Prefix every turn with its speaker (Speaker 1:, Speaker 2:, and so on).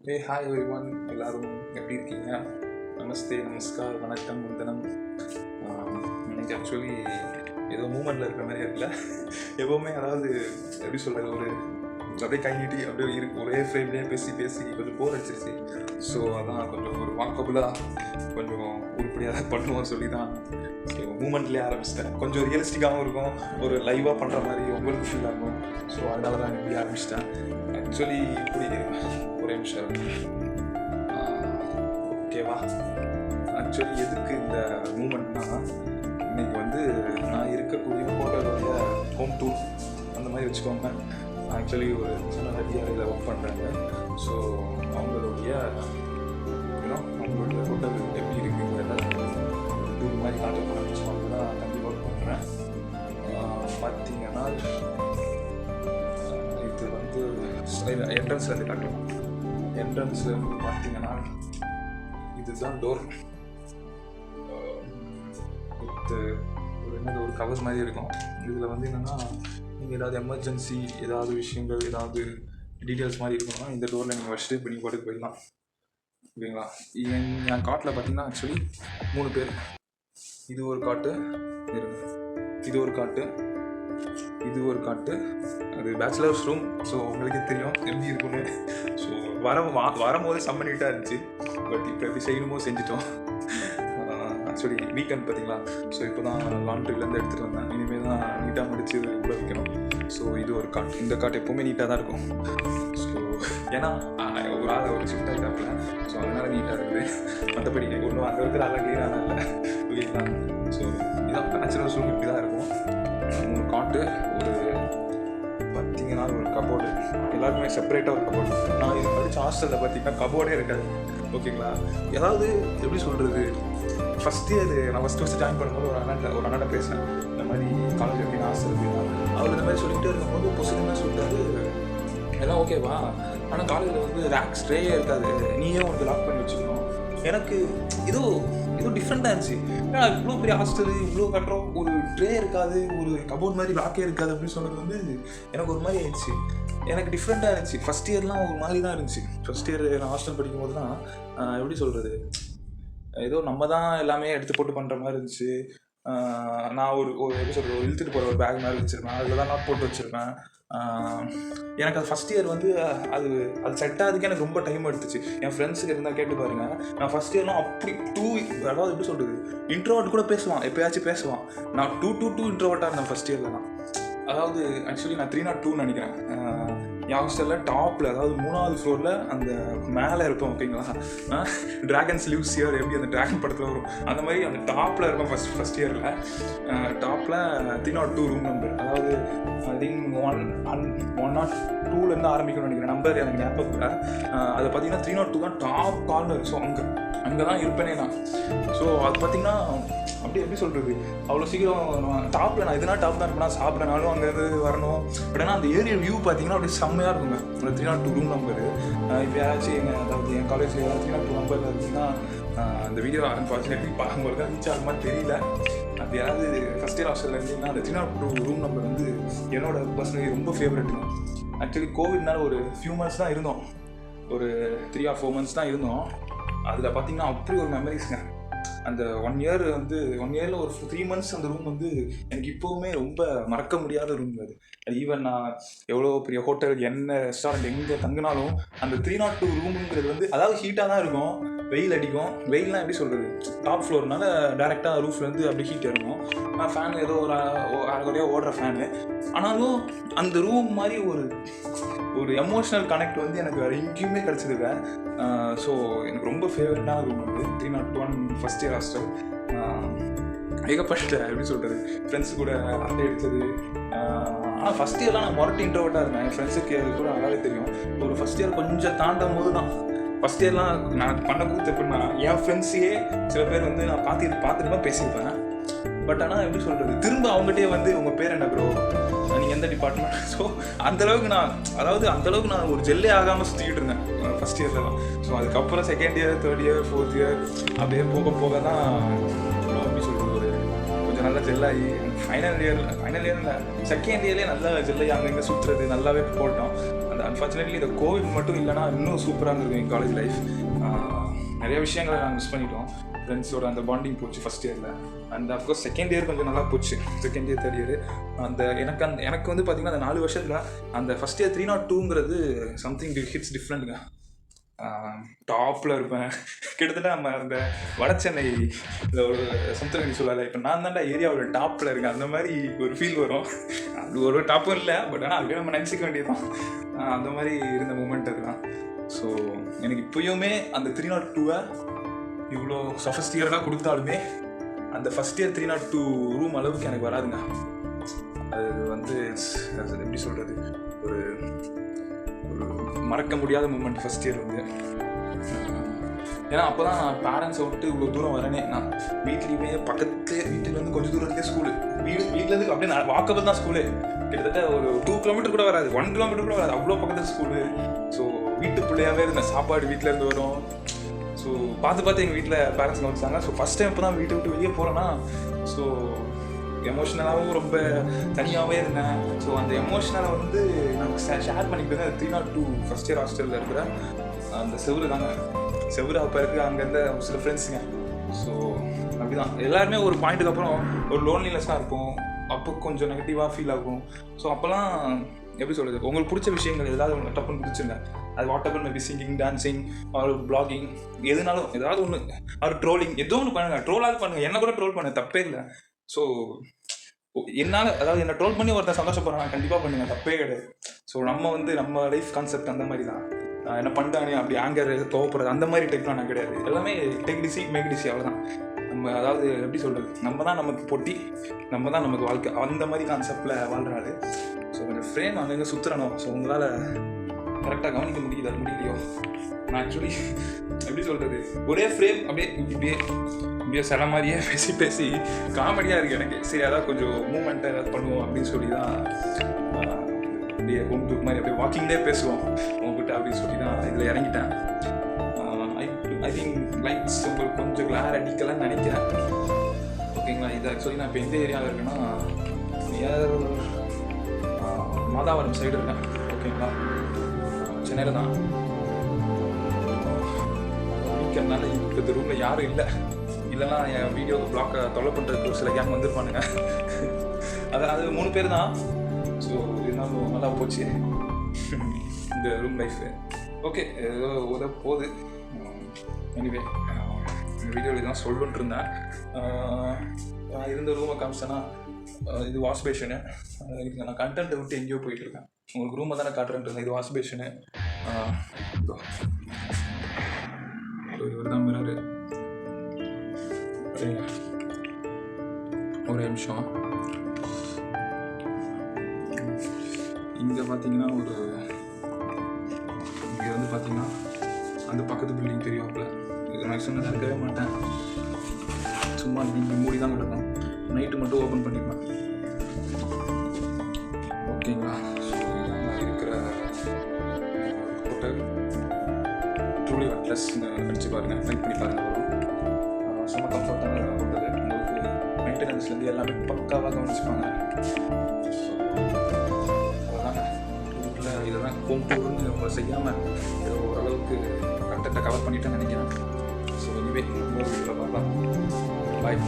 Speaker 1: Hi everyone, எல்லாரும் எப்படி இருக்கீங்க? நமஸ்தே, நமஸ்கார், வணக்கம், வந்தனம். எனக்கு ஆக்சுவலி ஏதோ மூமெண்ட்டில் இருக்கிற மாதிரியே இருக்குல்ல. எப்போவுமே அதாவது எப்படி சொல்கிறது, ஒரு அப்படியே கை நீட்டி அப்படியே ஒரே ஃப்ரேம்லேயே பேசி பேசி கொஞ்சம் போர் அடிச்சிருச்சு. ஸோ அதான் கொஞ்சம் ஒரு வாக்கபுளாக கொஞ்சம் உருப்படியாக பண்ணுவோம் சொல்லி தான் மூமெண்ட்லேயே ஆரம்பிச்சிட்டேன். கொஞ்சம் ரியலிஸ்டிக்காகவும் இருக்கும், ஒரு லைவாக பண்ணுற மாதிரி உங்களுக்கு ஃபீல் ஆகும். ஸோ அதனால தான் இப்படி ஆரம்பிச்சிட்டேன். ஆக்சுவலி இப்படி ஒரே நிமிஷம் ஓகேவா? ஆக்சுவலி எதுக்கு இந்த மூமெண்ட்னா, இன்னைக்கு வந்து நான் இருக்கக்கூடிய ஹோட்டலுடைய ஹோம் டூர் அந்த மாதிரி வச்சுக்கோங்க. ஆக்சுவலி ஒரு சின்ன டிஆர்ஐயில் ஒர்க் பண்ணுறாங்க. ஸோ அவங்களுடைய ஹோட்டல் எப்படி இருக்குங்கிறத டூர் மாதிரி காட்ட போகிறேன். ஸோ தான் கண்டிப்பாக ஒர்க் பண்ணுறேன். பார்த்தீங்கன்னா இது வந்து என்ட்ரன்ஸ்லேருந்து காட்டலாம். என்ட்ரன்ஸ்லேருந்து பார்த்தீங்கன்னா இதுதான் டோர். ஒரு கவர் மாதிரி இருக்கும். இதில் வந்து என்னென்னா, நீங்கள் ஏதாவது எமர்ஜென்சி ஏதாவது விஷயங்கள் ஏதாவது டீட்டெயில்ஸ் மாதிரி இருக்கணும்னா இந்த டோரில் நீங்கள் வச்சுட்டு இப்போ நீங்கள் பாட்டுக்கு போயிடலாம். ஓகேங்களா? என் காட்டில் பார்த்தீங்கன்னா ஆக்சுவலி 3 பேர். இது ஒரு காட்டு, இது ஒரு காட்டு, இது ஒரு காட்டு. அது பேச்சுலர்ஸ் ரூம். ஸோ உங்களுக்கே தெரியும் எப்படி இருக்குன்னு. ஸோ வரும்போது செம்ம நீட்டாக இருந்துச்சு. பட் இப்போ எப்படி செய்யணுமோ செஞ்சிட்டோம். ஆக்சுவலி வீக்கெண்ட் பார்த்தீங்களா? ஸோ இப்போ தான் லாண்ட்ரிலேருந்து எடுத்துகிட்டு வந்தேன். இனிமேல் தான் நீட்டாக முடிச்சு உள்ள வைக்கணும். ஸோ இது ஒரு காட்டு. இந்த காட்டு எப்போவுமே நீட்டாக தான் இருக்கும். ஸோ ஏன்னா ஒரு ஆள் ஒரு ஷிஃப்ட் ஆகிட்டாப்புல. ஸோ அதனால் நீட்டாக இருக்குது. மற்றபடி ஒன்றும் அங்கே இருக்கிற ஆளாக க்ளீனாக இல்லை. ஓகேங்களா? ஸோ இதான் பேச்சுலர்ஸ் ரூம் இப்படி தான் இருக்கும். 3 காட்டு, ஒரு பார்த்தீங்கன்னா ஒரு கபோர்டு. எல்லாருக்குமே செப்பரேட்டாக ஒரு கபோர்டு. நான் இது படித்த ஹாஸ்டலில் பார்த்தீங்கன்னா கபோர்டே இருக்காது. ஓகேங்களா? ஏதாவது எப்படி சொல்கிறது, ஃபஸ்ட்டு நான் ஃபஸ்ட்டு ஜாயின் பண்ணும்போது ஒரு அண்ணாட்ட பேசினேன். இந்த மாதிரி காலேஜ் எப்படின்னா ஹாஸ்டல் எப்படின்னா, அவர் இந்த மாதிரி சொல்லிகிட்டே இருக்கும்போது பொசிட்டிவாக சொல்லிட்டாரு, எல்லாம் ஓகேவா, ஆனால் காலேஜில் வந்து ரேக் ஸ்ட்ரேயே இருக்காது, நீயே உனக்கு லாக் பண்ணி வச்சுக்கணும். எனக்கு ஏதோ டிஃப்ரெண்ட்டாக இருந்துச்சு. ஏன்னா இவ்வளோ பெரிய ஹாஸ்டல், இவ்வளோ கட்டுறோம், ஒரு ட்ரே இருக்காது, ஒரு கபோர்ட் மாதிரி லாக்கே இருக்காது அப்படின்னு சொன்னது வந்து எனக்கு ஒரு மாதிரி ஆயிடுச்சு. எனக்கு டிஃப்ரெண்ட்டாக இருந்துச்சு. ஃபஸ்ட் இயர்லாம் ஒரு மாதிரி தான் இருந்துச்சு. ஃபஸ்ட் இயர் நான் ஹாஸ்டல் படிக்கும்போது தான் எப்படி சொல்கிறது, ஏதோ நம்ம தான் எல்லாமே எடுத்து போட்டு பண்ணுற மாதிரி இருந்துச்சு. நான் ஒரு எப்படி சொல்கிறது, ஒரு இழுத்துட்டு போகிற ஒரு பேக் மாதிரி வச்சுருப்பேன். அதில் தான் நான் போட்டு வச்சுருப்பேன். எனக்கு அது ஃபஸ்ட் இயர் வந்து அது செட் ஆகுதுக்கு எனக்கு ரொம்ப டைம் எடுத்துச்சு. என் ஃப்ரெண்ட்ஸுக்கு இருந்தால் கேட்டு பாருங்கள். நான் ஃபஸ்ட் இயர்லாம் அப்படி அதாவது எப்படி சொல்கிறது, இன்ட்ரோவர்ட் கூட பேசுவான், எப்போயாச்சும் பேசுவான். நான் 2 இன்ட்ரோவர்ட்டாக இருந்தேன் ஃபஸ்ட் இயரில் தான். அதாவது ஆக்சுவலி நான் 302 நினைக்கிறேன். என் ஹாஸ்டலில் டாப்பில், அதாவது 3வது ஃப்ளோரில் அந்த மேலே இருப்போம். ஓகேங்களா? ட்ராகன்ஸ் லிவ்ஸ் ஹியர் எப்படி அந்த ட்ராகன் படத்தில் வரும் அந்த மாதிரி அந்த டாப்பில் இருப்போம். ஃபஸ்ட் இயரில் டாப்பில் 302 ரூம் நம்பர். அதாவது ஐ திங்க் 102லேருந்து ஆரம்பிக்கணும்னு நினைக்கிறேன். நம்பர் எனக்கு ஞாபகம் இல்லை. அதை பார்த்தீங்கன்னா 302 தான் டாப் கார்னர். ஸோ அங்கே தான் இருப்பேனே நான். ஸோ அது பார்த்தீங்கன்னா அப்படி எப்படி சொல்கிறது, அவ்வளோ சீக்கிரம் டாப்பில் நான் எதுனா டாப் தான் இருப்பேன். சாப்பிட்றனாலும் அங்கேருந்து வரணும். பட் ஆனால் அந்த ஏரியல் வியூ பார்த்தீங்கன்னா அப்படியே செம்மையாக இருக்குங்க. அந்த 302 ரூம் நம்பரு. இப்போ யாராச்சும் அதாவது என் காலேஜில் யாராச்சும் 302 நம்பரில் இருந்துச்சுன்னா அந்த வீடியோ அன்ஃபார்ச்சுனேட்லி பார்க்கும்போது தான் ரீச் ஆகுமா தெரியல. அது யாராவது ஃபஸ்ட் இயர் ஹாஸ்டலில் இருந்தீங்கன்னா அந்த 302 ரூம் நம்பர் வந்து என்னோட பர்சனலி ரொம்ப ஃபேவரெட்டுங்க. ஆக்சுவலி கோவிட்னால ஒரு ஃபியூ மந்த்ஸ் தான் இருந்தோம். ஒரு 3 or 4 months தான் இருந்தோம். அதில் பார்த்தீங்கன்னா அப்படி ஒரு மெமரிஸ்ங்க. அந்த 1 இயரில் ஒரு 3 months அந்த ரூம் வந்து எனக்கு இப்போவுமே ரொம்ப மறக்க முடியாத ரூம் அது. ஈவன் நான் எவ்வளோ பெரிய ஹோட்டல், என்ன ரெஸ்டாரண்ட் எங்கே தங்கினாலும் அந்த 302 ரூமுங்கிறது வந்து, அதாவது ஹீட்டாக தான் இருக்கும், வெயில் அடிக்கும். வெயில்லாம் எப்படி சொல்கிறது, டாப் ஃப்ளோர்னால டேரெக்டாக ரூஃப்லேருந்து அப்படி ஹீட் இறங்கும். ஃபேன் ஏதோ ஒரு அரைக்குறையாக ஓடுற ஃபேனு. ஆனாலும் அந்த ரூம் மாதிரி ஒரு எமோஷ்னல் கனெக்ட் வந்து எனக்கு வேறு எங்கேயுமே கிடச்சிருக்க. ஸோ எனக்கு ரொம்ப ஃபேவரட்டான ரூம் வந்து 301 ஃபஸ்ட் இயர் ஹாஸ்டல். ஏகப்பட்ட எப்படி சொல்கிறது, ஃப்ரெண்ட்ஸு கூட அரட்டை அடித்தது. ஆனால் ஃபஸ்ட் இயர்லாம் நான் மொரட்டு இன்ட்ரோவர்ட்டாக இருந்தேன். என் ஃப்ரெண்ட்ஸுக்கு அது கூட நல்லாவே தெரியும். ஒரு ஃபஸ்ட் இயர் கொஞ்சம் தாண்டும் போது தான், ஃபஸ்ட் இயர்லாம் நான் பண்ண கூத்து எப்படின்னா, என் ஃப்ரெண்ட்ஸையே சில பேர் வந்து நான் பார்த்துட்டு பேசியிருப்பேன். பட் ஆனால் எப்படி சொல்கிறது, திரும்ப அவங்ககிட்டயே வந்து உங்கள் பேர் என்ன ப்ரோ, நீங்கள் எந்த டிபார்ட்மெண்ட். ஸோ அந்தளவுக்கு நான் ஒரு ஜெல்லே ஆகாமல் சுற்றிக்கிட்டு இருந்தேன் ஃபஸ்ட் இயர்லலாம். ஸோ அதுக்கப்புறம் second year, third year, fourth year அப்படியே போக தான் எப்படி சொல்கிறது, ஒரு கொஞ்சம் கொஞ்சம் நல்லா ஜெல்லாகி ஃபைனல் இயரில் செகண்ட் இயர்லேயே நல்லா ஜெல்லாகி அங்கங்கே சுற்றுறது நல்லாவே போட்டோம். அந்த அன்ஃபார்ச்சுனேட்லி இந்த கோவிட் மட்டும் இல்லைனா இன்னும் சூப்பராக இருந்திருக்கும் எங்கள் காலேஜ் லைஃப். நிறைய விஷயங்களை நாங்கள் மிஸ் பண்ணிட்டோம். ஃப்ரெண்ட்ஸோட அந்த பாண்டிங் போச்சு ஃபஸ்ட் இயரில். அண்ட் அஃப்கோர்ஸ் செகண்ட் இயர் கொஞ்சம் நல்லா போச்சு. செகண்ட் இயர் தேர்ட் இயர் அந்த எனக்கு வந்து பார்த்திங்கன்னா அந்த 4 வருஷத்தில் அந்த ஃபஸ்ட் இயர் 302ங்கிறது சம்திங் ஹிட்ஸ் டிஃப்ரெண்ட்டுங்க. டாப்பில் இருப்பேன். கிட்டத்தட்ட நம்ம அந்த வட சென்னை ஒரு சமுத்திரக்கணி சொல்லலை, இப்போ நான் தான்டா ஏரியாவோட டாப்பில் இருக்கேன் அந்த மாதிரி ஒரு ஃபீல் வரும். அது ஒரு டாப்பும் இல்லை, பட் ஆனால் அப்படியே நம்ம நினச்சிக்க வேண்டியதுதான். அந்த மாதிரி இருந்த மூமெண்ட் அதுதான். ஸோ எனக்கு இப்போயுமே அந்த 302 இவ்வளோ சஃபஸ்டிகேட்டடாக கொடுத்தாலுமே அந்த ஃபஸ்ட் இயர் 302 ரூம் அளவுக்கு எனக்கு வராதுங்க. அது வந்து எப்படி சொல்கிறது, ஒரு மறக்க முடியாத மூமெண்ட் ஃபஸ்ட் இயர் வந்து. ஏன்னா அப்போ தான் நான் பேரண்ட்ஸை விட்டு இவ்வளோ தூரம் வரேனே. நான் வீட்லேயுமே வீட்டிலேருந்து கொஞ்சம் தூரத்துலேயே ஸ்கூலு, வீட்டிலேருந்து அப்படியே நான் வாக்கபிள் தான் ஸ்கூலு. கிட்டத்தட்ட ஒரு 2 கிலோமீட்டர் கூட வராது, 1 கிலோமீட்டர் கூட வராது, அவ்வளோ பக்கத்தில் ஸ்கூலு. ஸோ வீட்டு பிள்ளையாகவே இருந்தேன். சாப்பாடு வீட்டிலேருந்து வரும். ஸோ பார்த்து எங்கள் வீட்டில் பேரண்ட்ஸ் கவனிச்சாங்க. ஸோ ஃபஸ்ட் டைம் இப்போ தான் வீட்டை விட்டு வெளியே போகிறேன்னா ஸோ எமோஷ்னலாகவும் ரொம்ப தனியாகவே இருந்தேன். ஸோ அந்த எமோஷ்னலை வந்து நாங்கள் ஷேர் பண்ணிக்கிட்டு 302 ஃபஸ்ட் இயர் ஹாஸ்டலில் இருக்கிற அந்த செவ்வறு அப்போ இருக்கிற அங்கே இருந்த சில ஃப்ரெண்ட்ஸுங்க. ஸோ அப்படி தான் எல்லாருமே ஒரு பாயிண்ட்டுக்கு அப்புறம் ஒரு லோன்லினஸ்ஸாக இருக்கும். அப்போ கொஞ்சம் நெகட்டிவாக ஃபீல் ஆகும். ஸோ அப்போல்லாம் எப்படி சொல்கிறது, உங்களுக்கு பிடிச்ச விஷயங்கள் ஏதாவது ஒன்று டப்புன்னு பிடிச்சிருங்க. அது வாட்டபிள் மேபி சிங்கிங், டான்ஸிங், ஒரு பிளாகிங், எதுனாலும் ஏதாவது ஒன்று, ஒரு ட்ரோலிங், ஏதோ ஒன்று பண்ணுங்கள். ட்ரோலாவது பண்ணுங்கள், என்ன கூட ட்ரோல் பண்ணுங்க, தப்பே இல்லை. ஸோ என்னால் அதாவது என்னை ட்ரோல் பண்ணி ஒருத்தன் சந்தோஷப்படுறேன், கண்டிப்பாக பண்ணுங்கள், தப்பே கிடையாது. ஸோ நம்ம லைஃப் கான்செப்ட் அந்த மாதிரி தான். என்ன பண்ணிட்டானே அப்படி ஆங்கர் கோவப்படுறது அந்த மாதிரி டைப்லாம் நான் கிடையாது. எல்லாமே டேக் டிசி மேக் டிசி, அவ்வளோதான். நம்ம அதாவது எப்படி சொல்கிறது, நம்ம தான் நமக்கு போட்டி, நம்ம தான் நமக்கு வாழ்க்கை, அந்த மாதிரி கான்செப்டில் வாழ்கிறாரு. ஸோ கொஞ்சம் ஃப்ரேம் அங்கங்கே சுற்றுறணும். ஸோ உங்களால் கரெக்டாக கவனிக்க முடியலையோ. நான் ஆக்சுவலி எப்படி சொல்கிறது, ஒரே ஃப்ரேம் அப்படியே சில மாதிரியே பேசி காமெடியாக இருக்குது எனக்கு. சரி அதான் கொஞ்சம் மூமெண்ட்டை ஏதாவது பண்ணுவோம் அப்படின்னு சொல்லி தான் அப்படியே ஹோம் டூர் மாதிரி அப்படியே வாக்கிங்லேயே பேசுவோம் உங்ககிட்ட அப்படின்னு சொல்லி தான் இதில் இறங்கிட்டேன். ஐ திங்க் லைட்ஸ் கொஞ்சம் கிளார் அடிக்கலான்னு நினைக்கிறேன். ஓகேங்களா, இது ஆக்சுவலி நான் இப்போ எந்த ஏரியாவில் இருக்கேன்னா நியர் மாதாவரம் சைடு இருக்கேன். ஓகேங்களா, சென்னையில் தான். வீக்கெண்ட்னால இப்போ இந்த ரூமில் யாரும் இல்லைன்னா என் வீடியோ பிளாக்கை தொலை பண்ணுறதுக்கு ஒரு சில கேங் வந்துருப்பானுங்க. அது 3 பேர் தான். ஸோ இருந்தாலும் நல்லா போச்சு இந்த ரூம் லைஃபு. ஓகே, ஏதோ போகுது. எனிவே இந்த வீடியோவில் இதுதான் சொல்லணுன்ட்டு இருந்தேன். நான் இருந்த ரூமை காமிச்சேன்னா இது வாஷ் பேஷனு. நான் கண்டென்ட்டை விட்டு எங்கேயோ போயிட்டுருக்கேன். உங்களுக்கு ரூமை தானே காட்டுறேன்ட்டு. இது வாஷ் பேஷனு. இவர் தான் மிரரு. ஒரு நிமிஷம். இங்கே பார்த்தீங்கன்னா இங்கே வந்து பார்த்தீங்கன்னா அந்த பக்கத்து பில்டிங் தெரியாப்புல. இது மேக்ஸிமம் நான் இருக்கவே மாட்டேன், சும்மா நீங்கள் மூடி தான் கிடக்கும். நைட்டு மட்டும் ஓப்பன் பண்ணிப்பேன். ஓகேங்களா, ஸோ இதெல்லாம் இருக்கிற ஹோட்டல் ட்ரூலி அட்லஸ்ன்னு அடிச்சு பாருங்கள், ட்ரை பண்ணி பாருங்கள். வரும் சும்மா கம்ஃபர்ட்டான ஹோட்டல். உங்களுக்கு மெயின்டெனன்ஸ்லேருந்து எல்லாமே பக்காவாக கவனிச்சுப்பாங்க. இதெல்லாம் ஹோம் டூர்னு நம்ம செய்யாமல் ஓரளவுக்கு கண்டென்ட்டை கவர் பண்ணிட்டேன்னு நினைக்கிறேன். ஸோ எனிவே இன்னொரு வீடியோவில் பார்க்கலாம். பாய்.